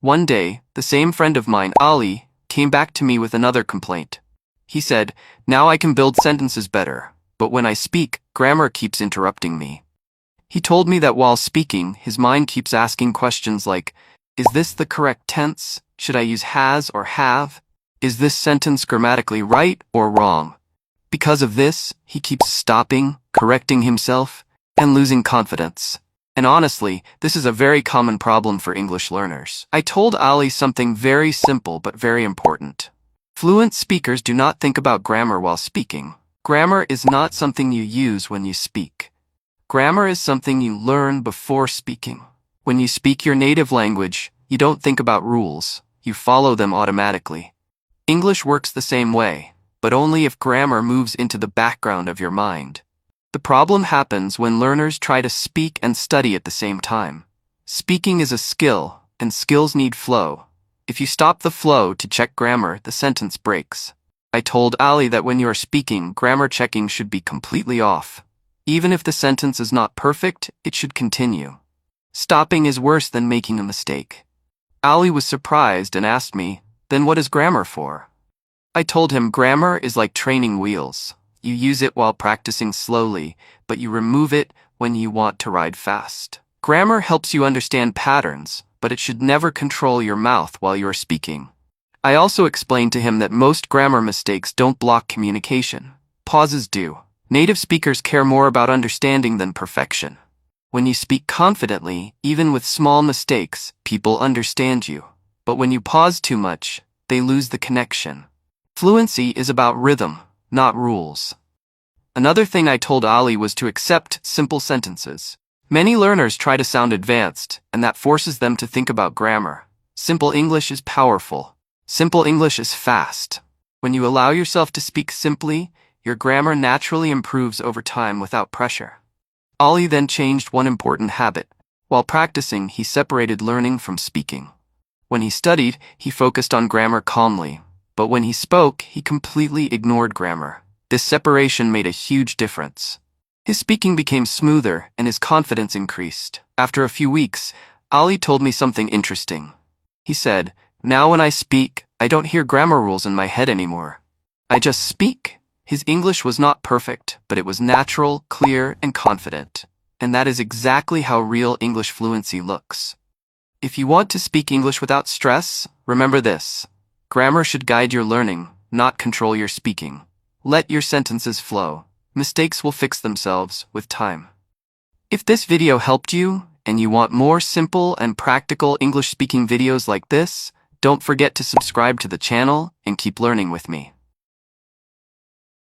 One day, the same friend of mine, Ali, came back to me with another complaint. He said, "Now I can build sentences better, but when I speak, grammar keeps interrupting me." He told me that while speaking, his mind keeps asking questions like, is this the correct tense? Should I use has or have? Is this sentence grammatically right or wrong? Because of this, he keeps stopping, correcting himself, and losing confidence. And honestly, this is a very common problem for English learners. I told Ali something very simple but very important. Fluent speakers do not think about grammar while speaking. Grammar is not something you use when you speak. Grammar is something you learn before speaking. When you speak your native language, you don't think about rules, you follow them automatically. English works the same way, but only if grammar moves into the background of your mind. The problem happens when learners try to speak and study at the same time. Speaking is a skill, and skills need flow. If you stop the flow to check grammar, the sentence breaks. I told Ali that when you are speaking, grammar checking should be completely off. Even if the sentence is not perfect, it should continue. Stopping is worse than making a mistake. Ali was surprised and asked me, "Then what is grammar for?" I told him grammar is like training wheels. You use it while practicing slowly, but you remove it when you want to ride fast. Grammar helps you understand patterns, but it should never control your mouth while you are speaking. I also explained to him that most grammar mistakes don't block communication. Pauses do. Native speakers care more about understanding than perfection. When you speak confidently, even with small mistakes, people understand you. But when you pause too much, they lose the connection. Fluency is about rhythm, not rules. Another thing I told Ali was to accept simple sentences. Many learners try to sound advanced, and that forces them to think about grammar. Simple English is powerful. Simple English is fast. When you allow yourself to speak simply, your grammar naturally improves over time without pressure. Ali then changed one important habit. While practicing, he separated learning from speaking. When he studied, he focused on grammar calmly, but when he spoke, he completely ignored grammar. This separation made a huge difference. His speaking became smoother and his confidence increased. After a few weeks, Ali told me something interesting. He said, "Now when I speak, I don't hear grammar rules in my head anymore. I just speak." His English was not perfect, but it was natural, clear, and confident. And that is exactly how real English fluency looks. If you want to speak English without stress, remember this. Grammar should guide your learning, not control your speaking. Let your sentences flow. Mistakes will fix themselves with time. If this video helped you, and you want more simple and practical English speaking videos like this, don't forget to subscribe to the channel and keep learning with me.